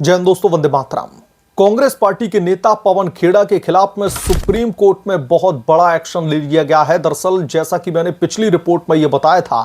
जय हिंद दोस्तों, वंदे मातरम। कांग्रेस पार्टी के नेता पवन खेड़ा के खिलाफ में सुप्रीम कोर्ट में बहुत बड़ा एक्शन ले लिया गया है। दरअसल जैसा कि मैंने पिछली रिपोर्ट में यह बताया था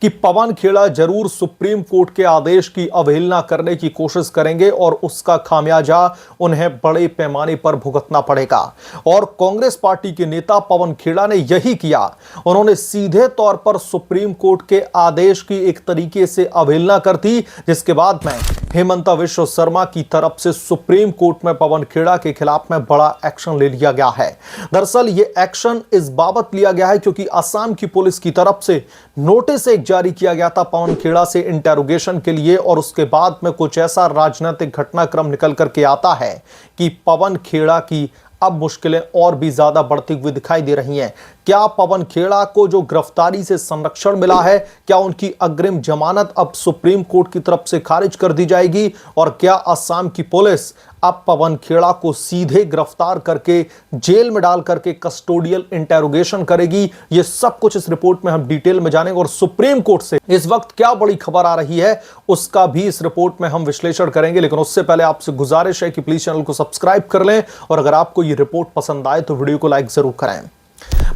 कि पवन खेड़ा जरूर सुप्रीम कोर्ट के आदेश की अवहेलना करने की कोशिश करेंगे और उसका खामियाजा उन्हें बड़े पैमाने पर भुगतना पड़ेगा। और कांग्रेस पार्टी के नेता पवन खेड़ा ने यही किया। उन्होंने सीधे तौर पर सुप्रीम कोर्ट के आदेश की एक तरीके से अवहेलना कर दी, जिसके बाद में हेमंत बिश्व शर्मा की तरफ से सुप्रीम कोर्ट में पवन खेड़ा के खिलाफ में बड़ा एक्शन ले लिया गया है। दरअसल यह एक्शन इस बाबत लिया गया है क्योंकि असम की पुलिस की तरफ से नोटिस एक जारी किया गया था पवन खेड़ा से इंटेरोगेशन के लिए, और उसके बाद में कुछ ऐसा राजनीतिक घटनाक्रम निकल करके आता है कि पवन खेड़ा की अब मुश्किलें और भी ज्यादा बढ़ती हुई दिखाई दे रही हैं। क्या पवन खेड़ा को जो गिरफ्तारी से संरक्षण मिला है, क्या उनकी अग्रिम जमानत अब सुप्रीम कोर्ट की तरफ से खारिज कर दी जाएगी? और क्या असम की पुलिस अब पवन खेड़ा को सीधे गिरफ्तार करके जेल में डाल करके कस्टोडियल इंटेरोगेशन करेगी? ये सब कुछ इस रिपोर्ट में हम डिटेल में जानेंगे। और सुप्रीम कोर्ट से इस वक्त क्या बड़ी खबर आ रही है उसका भी इस रिपोर्ट में हम विश्लेषण करेंगे। लेकिन उससे पहले आपसे गुजारिश है कि प्लीज चैनल को सब्सक्राइब कर लें, और अगर आपको ये रिपोर्ट पसंद आए तो वीडियो को लाइक जरूर करें।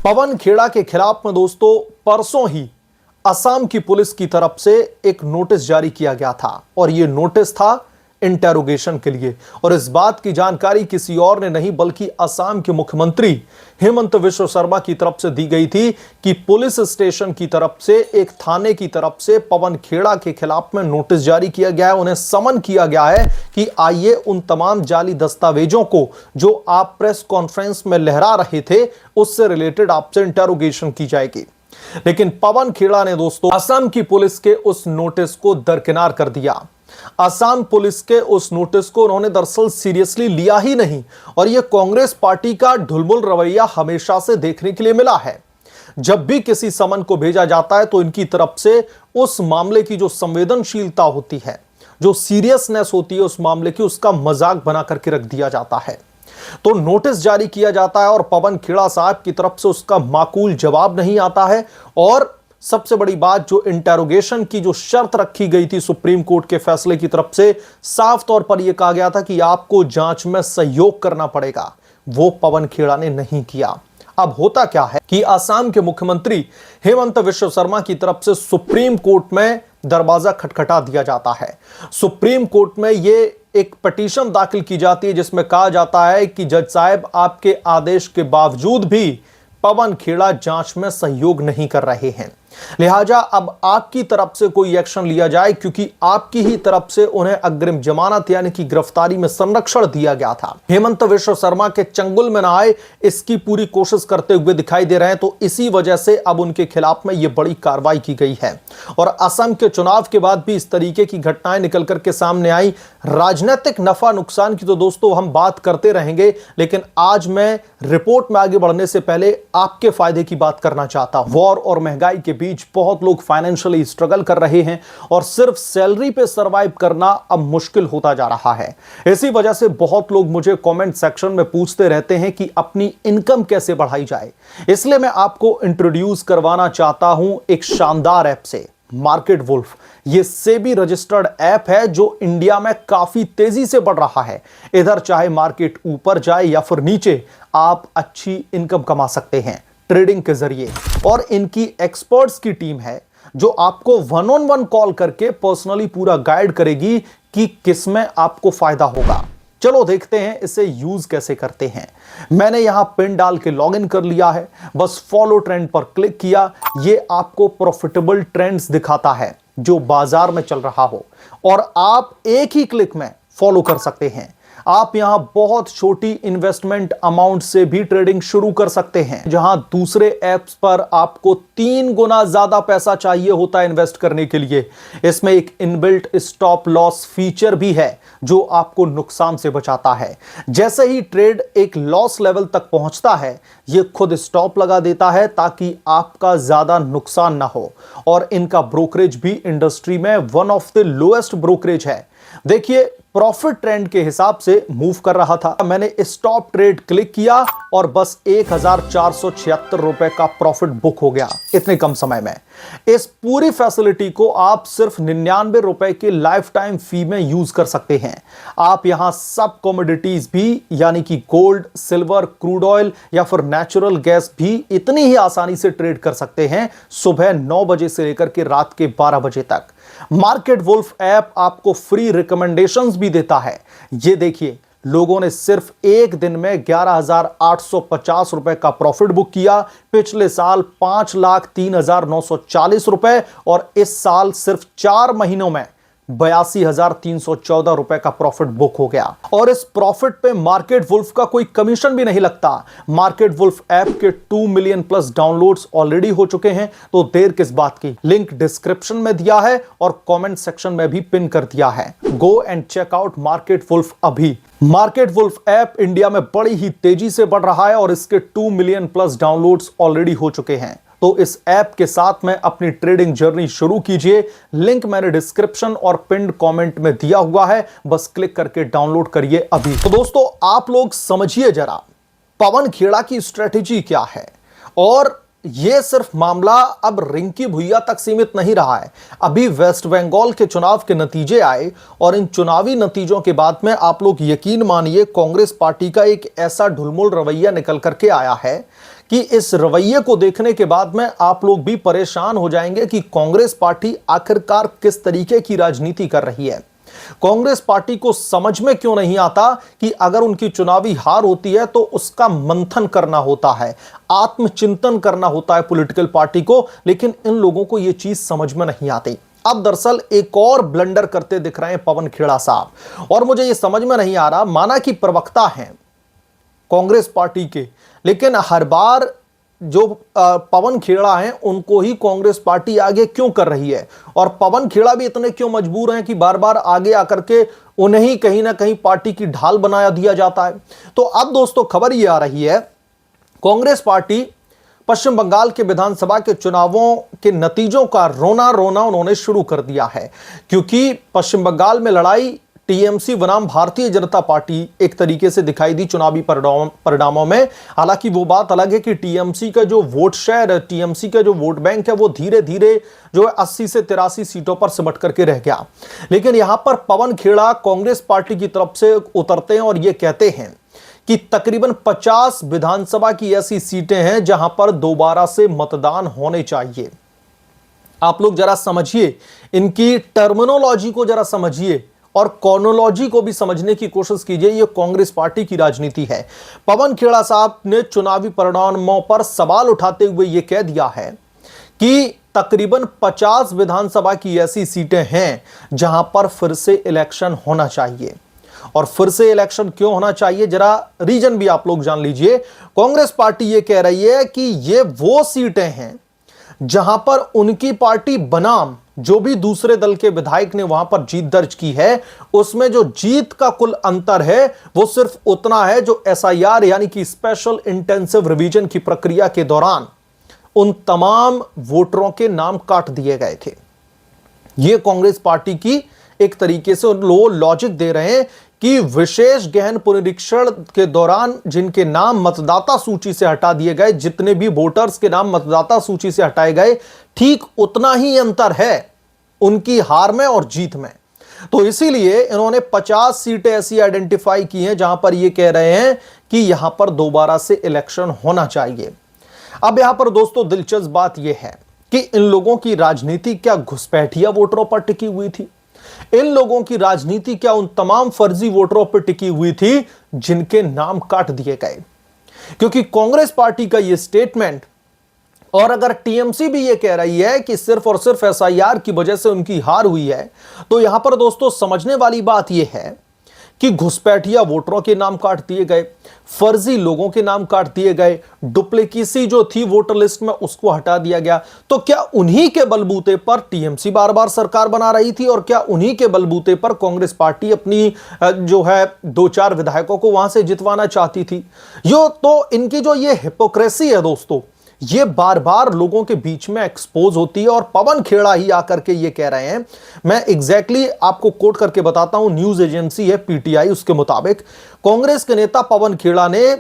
पवन खेड़ा के खिलाफ में दोस्तों परसों ही असम की पुलिस की तरफ से एक नोटिस जारी किया गया था, और यह नोटिस था इंटेरोगेशन के लिए। और इस बात की जानकारी किसी और ने नहीं बल्कि असम के मुख्यमंत्री हेमंत बिश्व शर्मा की तरफ से दी गई थी कि पुलिस स्टेशन की तरफ से एक थाने की तरफ से पवन खेड़ा के खिलाफ में नोटिस जारी किया गया है। उन्हें समन किया गया है कि आइए उन तमाम जाली दस्तावेजों को जो आप प्रेस कॉन्फ्रेंस में लहरा रहे थे उससे रिलेटेड आपसे इंटेरोगेशन की जाएगी। लेकिन पवन खेड़ा ने दोस्तों असम की पुलिस के उस नोटिस को दरकिनार कर दिया। असम पुलिस के उस नोटिस को उन्होंने दरअसल सीरियसली लिया ही नहीं, और यह कांग्रेस पार्टी का ढुलमुल रवैया हमेशा से देखने के लिए मिला है। जब भी किसी समन को भेजा जाता है तो इनकी तरफ से उस मामले की जो संवेदनशीलता होती है, जो सीरियसनेस होती है उस मामले की, उसका मजाक बना करके रख दिया जाता है। तो नोटिस जारी किया जाता है और पवन खेड़ा साहब की तरफ से उसका माकूल जवाब नहीं आता है। और सबसे बड़ी बात, जो इंटेरोगेशन की जो शर्त रखी गई थी सुप्रीम कोर्ट के फैसले की तरफ से, साफ तौर पर यह कहा गया था कि आपको जांच में सहयोग करना पड़ेगा, वो पवन खेड़ा ने नहीं किया। अब होता क्या है कि असम के मुख्यमंत्री हेमंत बिश्व शर्मा की तरफ से सुप्रीम कोर्ट में दरवाजा खटखटा दिया जाता है। सुप्रीम कोर्ट में यह एक पिटीशन दाखिल की जाती है जिसमें कहा जाता है कि जज साहब, आपके आदेश के बावजूद भी पवन खेड़ा जांच में सहयोग नहीं कर रहे हैं, लिहाजा अब आपकी तरफ से कोई एक्शन लिया जाए, क्योंकि आपकी ही तरफ से उन्हें अग्रिम जमानत यानी कि गिरफ्तारी में संरक्षण दिया गया था। हेमंत बिश्व शर्मा के चंगुल में न आए इसकी पूरी कोशिश करते हुए दिखाई दे रहे हैं। तो इसी वजह से अब उनके खिलाफ में यह बड़ी कार्रवाई की गई है। और असम के चुनाव के बाद भी इस तरीके की घटनाएं निकल करके सामने आई। राजनीतिक नफा नुकसान की तो दोस्तों हम बात करते रहेंगे, लेकिन आज मैं रिपोर्ट में आगे बढ़ने से पहले आपके फायदे की बात करना चाहता हूं। वॉर और महंगाई के बीच बहुत लोग फाइनेंशियली स्ट्रगल कर रहे हैं और सिर्फ सैलरी पे सरवाइव करना अब मुश्किल होता जा रहा है। इसी वजह से बहुत लोग मुझे कमेंट सेक्शन में पूछते रहते हैं कि अपनी इनकम कैसे बढ़ाई जाए। इसलिए मैं आपको इंट्रोड्यूस करवाना चाहता हूं एक शानदार ऐप से, मार्केट वुल्फ। ये सेबी रजिस्टर्ड ऐप है जो इंडिया में काफी तेजी से बढ़ रहा है। इधर चाहे मार्केट ऊपर जाए या फिर नीचे, आप अच्छी इनकम कमा सकते हैं ट्रेडिंग के जरिए। और इनकी एक्सपर्ट्स की टीम है जो आपको 1-on-1 कॉल करके पर्सनली पूरा गाइड करेगी कि किस में आपको फायदा होगा। चलो देखते हैं इसे यूज कैसे करते हैं। मैंने यहां पिन डाल के लॉगिन कर लिया है, बस फॉलो ट्रेंड पर क्लिक किया। ये आपको प्रॉफिटेबल ट्रेंड्स दिखाता है जो बाजार में चल रहा हो, और आप एक ही क्लिक में फॉलो कर सकते हैं। आप यहां बहुत छोटी इन्वेस्टमेंट अमाउंट से भी ट्रेडिंग शुरू कर सकते हैं, जहां दूसरे ऐप्स पर आपको 3 गुना ज्यादा पैसा चाहिए होता है इन्वेस्ट करने के लिए। इसमें एक इनबिल्ट स्टॉप लॉस फीचर भी है जो आपको नुकसान से बचाता है। जैसे ही ट्रेड एक लॉस लेवल तक पहुंचता है, यह खुद स्टॉप लगा देता है ताकि आपका ज्यादा नुकसान ना हो। और इनका ब्रोकरेज भी इंडस्ट्री में one of the lowest brokerage है। देखिए प्रॉफिट ट्रेंड के हिसाब से मूव कर रहा था। मैंने स्टॉप ट्रेड क्लिक किया और बस 1476 रुपए का प्रॉफिट बुक हो गया इतने कम समय में। इस पूरी फैसिलिटी को आप सिर्फ 99 रुपए के लाइफ टाइम फी में यूज कर सकते हैं। आप यहां सब कमोडिटीज भी यानी कि गोल्ड, सिल्वर, क्रूड ऑयल या फिर नेचुरल गैस भी इतनी ही आसानी से ट्रेड कर सकते हैं सुबह 9 बजे से लेकर के रात के 12 बजे तक। मार्केट वुल्फ ऐप आपको फ्री रिकमेंडेशंस भी देता है। ये देखिए लोगों ने सिर्फ एक दिन में 11,850 रुपए का प्रॉफिट बुक किया। पिछले साल 5,03,940 रुपए और इस साल सिर्फ 4 महीनों में 82,314 रुपए का प्रॉफिट बुक हो गया। और इस प्रॉफिट पे मार्केट वुल्फ का कोई कमीशन भी नहीं लगता। मार्केट वुल्फ ऐप के 2 मिलियन प्लस डाउनलोड्स ऑलरेडी हो चुके हैं, तो देर किस बात की। लिंक डिस्क्रिप्शन में दिया है और कमेंट सेक्शन में भी पिन कर दिया है। Go and check out market wolf अभी। मार्केट वुल्फ ऐप इंडिया में बड़ी ही तेजी से बढ़ रहा है और इसके 2 मिलियन प्लस डाउनलोड्स ऑलरेडी हो चुके हैं। तो इस ऐप के साथ में अपनी ट्रेडिंग जर्नी शुरू कीजिए। लिंक मैंने डिस्क्रिप्शन और पिन्ड कमेंट में दिया हुआ है, बस क्लिक करके डाउनलोड करिए अभी। तो दोस्तों आप लोग समझिए जरा पवन खेड़ा की स्ट्रेटेजी क्या है। और यह सिर्फ मामला अब रिंकी भुइया तक सीमित नहीं रहा है। अभी वेस्ट बंगाल के चुनाव के नतीजे आए और इन चुनावी नतीजों के बाद में आप लोग यकीन मानिए कांग्रेस पार्टी का एक ऐसा ढुलमुल रवैया निकल करके आया है कि इस रवैये को देखने के बाद में आप लोग भी परेशान हो जाएंगे कि कांग्रेस पार्टी आखिरकार किस तरीके की राजनीति कर रही है। कांग्रेस पार्टी को समझ में क्यों नहीं आता कि अगर उनकी चुनावी हार होती है तो उसका मंथन करना होता है, आत्मचिंतन करना होता है पॉलिटिकल पार्टी को, लेकिन इन लोगों को यह चीज समझ में नहीं आती। अब दरअसल एक और ब्लंडर करते दिख रहे हैं पवन खेड़ा साहब, और मुझे यह समझ में नहीं आ रहा। माना कि प्रवक्ता हैं कांग्रेस पार्टी के, लेकिन हर बार जो पवन खेड़ा हैं उनको ही कांग्रेस पार्टी आगे क्यों कर रही है, और पवन खेड़ा भी इतने क्यों मजबूर हैं कि बार बार आगे आकर के उन्हें कहीं ना कहीं पार्टी की ढाल बनाया दिया जाता है। तो अब दोस्तों खबर यह आ रही है कांग्रेस पार्टी पश्चिम बंगाल के विधानसभा के चुनावों के नतीजों का रोना उन्होंने शुरू कर दिया है, क्योंकि पश्चिम बंगाल में लड़ाई टीएमसी बनाम भारतीय जनता पार्टी एक तरीके से दिखाई दी चुनावी परिणामों में। हालांकि वो बात अलग है कि टीएमसी का जो वोट शेयर है, टीएमसी का जो वोट बैंक है, वो धीरे धीरे जो है 80 से 83 सीटों पर सिमट करके रह गया। लेकिन यहां पर पवन खेड़ा कांग्रेस पार्टी की तरफ से उतरते हैं और ये कहते हैं कि तकरीबन 50 विधानसभा की ऐसी सीटें हैं जहां पर दोबारा से मतदान होने चाहिए। आप लोग जरा समझिए, इनकी टर्मिनोलॉजी को जरा समझिए और कॉर्नोलॉजी को भी समझने की कोशिश कीजिए। यह कांग्रेस पार्टी की राजनीति है। पवन खेड़ा साहब ने चुनावी परिणामों पर सवाल उठाते हुए यह कह दिया है कि तकरीबन 50 विधानसभा की ऐसी सीटें हैं जहां पर फिर से इलेक्शन होना चाहिए। और फिर से इलेक्शन क्यों होना चाहिए, जरा रीजन भी आप लोग जान लीजिए। कांग्रेस पार्टी यह कह रही है कि ये वो सीटें हैं जहां पर उनकी पार्टी बनाम जो भी दूसरे दल के विधायक ने वहां पर जीत दर्ज की है, उसमें जो जीत का कुल अंतर है वो सिर्फ उतना है जो एसआईआर यानी कि स्पेशल इंटेंसिव रिवीजन की प्रक्रिया के दौरान उन तमाम वोटरों के नाम काट दिए गए थे। यह कांग्रेस पार्टी की एक तरीके से लोग लॉजिक दे रहे हैं कि विशेष गहन पुनरीक्षण के दौरान जिनके नाम मतदाता सूची से हटा दिए गए, जितने भी वोटर्स के नाम मतदाता सूची से हटाए गए, ठीक उतना ही अंतर है उनकी हार में और जीत में। तो इसीलिए इन्होंने 50 सीटें ऐसी आइडेंटिफाई की हैं जहां पर ये कह रहे हैं कि यहां पर दोबारा से इलेक्शन होना चाहिए। अब यहां पर दोस्तों दिलचस्प बात यह है कि इन लोगों की राजनीति क्या घुसपैठिया वोटरों पर टिकी हुई थी? इन लोगों की राजनीति क्या उन तमाम फर्जी वोटरों पर टिकी हुई थी जिनके नाम काट दिए गए? क्योंकि कांग्रेस पार्टी का यह स्टेटमेंट, और अगर टीएमसी भी यह कह रही है कि सिर्फ और सिर्फ एसआईआर की वजह से उनकी हार हुई है, तो यहां पर दोस्तों समझने वाली बात यह है कि घुसपैठिया वोटरों के नाम काट दिए गए, फर्जी लोगों के नाम काट दिए गए, डुप्लीकेसी जो थी वोटर लिस्ट में उसको हटा दिया गया। तो क्या उन्हीं के बलबूते पर टीएमसी बार बार सरकार बना रही थी, और क्या उन्हीं के बलबूते पर कांग्रेस पार्टी अपनी जो है 2-4 विधायकों को वहां से जितवाना चाहती थी? यो तो इनकी जो ये हिपोक्रेसी है दोस्तों, ये बार बार लोगों के बीच में एक्सपोज होती है और पवन खेड़ा ही आकर के ये कह रहे हैं। मैं एग्जैक्टली आपको कोट करके बताता हूं, न्यूज एजेंसी है पीटीआई, उसके मुताबिक कांग्रेस के नेता पवन खेड़ा ने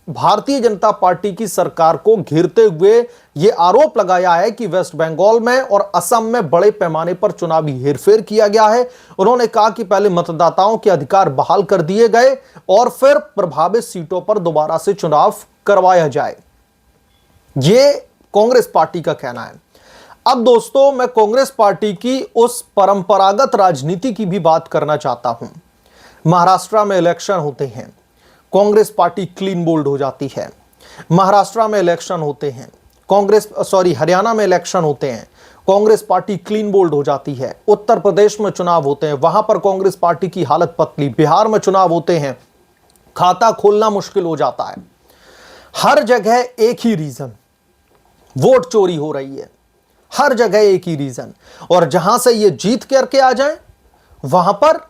भारतीय जनता पार्टी की सरकार को घेरते हुए यह आरोप लगाया है कि वेस्ट बंगाल में और असम में बड़े पैमाने पर चुनावी हेरफेर किया गया है। उन्होंने कहा कि पहले मतदाताओं के अधिकार बहाल कर दिए गए और फिर प्रभावित सीटों पर दोबारा से चुनाव करवाया जाए। यह कांग्रेस पार्टी का कहना है। अब दोस्तों, मैं कांग्रेस पार्टी की उस परंपरागत राजनीति की भी बात करना चाहता हूं। महाराष्ट्र में इलेक्शन होते हैं, कांग्रेस पार्टी क्लीन बोल्ड हो जाती है। महाराष्ट्र में इलेक्शन होते हैं, हरियाणा में इलेक्शन होते हैं, कांग्रेस पार्टी क्लीन बोल्ड हो जाती है। उत्तर प्रदेश में चुनाव होते हैं, वहां पर कांग्रेस पार्टी की हालत पतली। बिहार में चुनाव होते हैं, खाता खोलना मुश्किल हो जाता है। हर जगह एक ही रीजन, वोट चोरी हो रही है। हर जगह एक ही रीजन, और जहां से ये जीत करके आ जाएं, वहां पर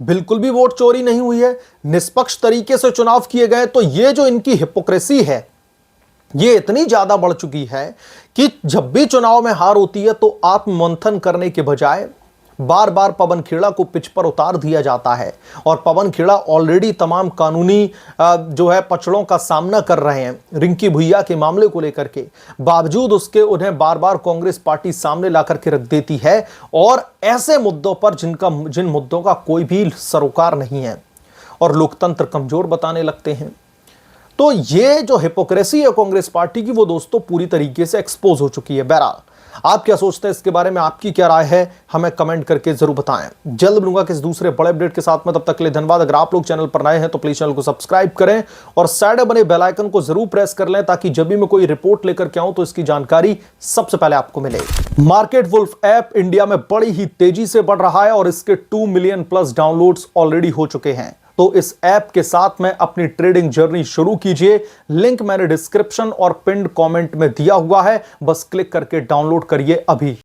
बिल्कुल भी वोट चोरी नहीं हुई है, निष्पक्ष तरीके से चुनाव किए गए। तो ये जो इनकी हिपोक्रेसी है, ये इतनी ज्यादा बढ़ चुकी है कि जब भी चुनाव में हार होती है तो आत्ममंथन करने के बजाय बार बार पवन खेड़ा को पिच पर उतार दिया जाता है। और पवन खेड़ा ऑलरेडी तमाम कानूनी जो है पचड़ों का सामना कर रहे हैं रिंकी भुइया के मामले को लेकर के। बावजूद उसके उन्हें बार बार कांग्रेस पार्टी सामने ला करके रख देती है, और ऐसे मुद्दों पर जिन मुद्दों का कोई भी सरोकार नहीं है, और लोकतंत्र कमजोर बताने लगते हैं। तो ये जो हिपोक्रेसी है कांग्रेस पार्टी की, वो दोस्तों पूरी तरीके से एक्सपोज हो चुकी है। बहरहाल, आप क्या सोचते हैं इसके बारे में, आपकी क्या राय है, हमें कमेंट करके जरूर बताएं। जल्द मिलूंगा किसी दूसरे बड़े अपडेट के साथ में, तब तक के लिए धन्यवाद। अगर आप लोग चैनल पर नए हैं तो प्लीज चैनल को सब्सक्राइब करें और साइड में बने बेल आइकन को जरूर प्रेस कर लें, ताकि जब भी मैं कोई रिपोर्ट लेकर के आऊं तो इसकी जानकारी सबसे पहले आपको मिले। मार्केट वुल्फ ऐप इंडिया में बड़ी ही तेजी से बढ़ रहा है और इसके 2 मिलियन प्लस डाउनलोड्स ऑलरेडी हो चुके हैं। तो इस ऐप के साथ में अपनी ट्रेडिंग जर्नी शुरू कीजिए। लिंक मैंने डिस्क्रिप्शन और पिन्ड कमेंट में दिया हुआ है, बस क्लिक करके डाउनलोड करिए अभी।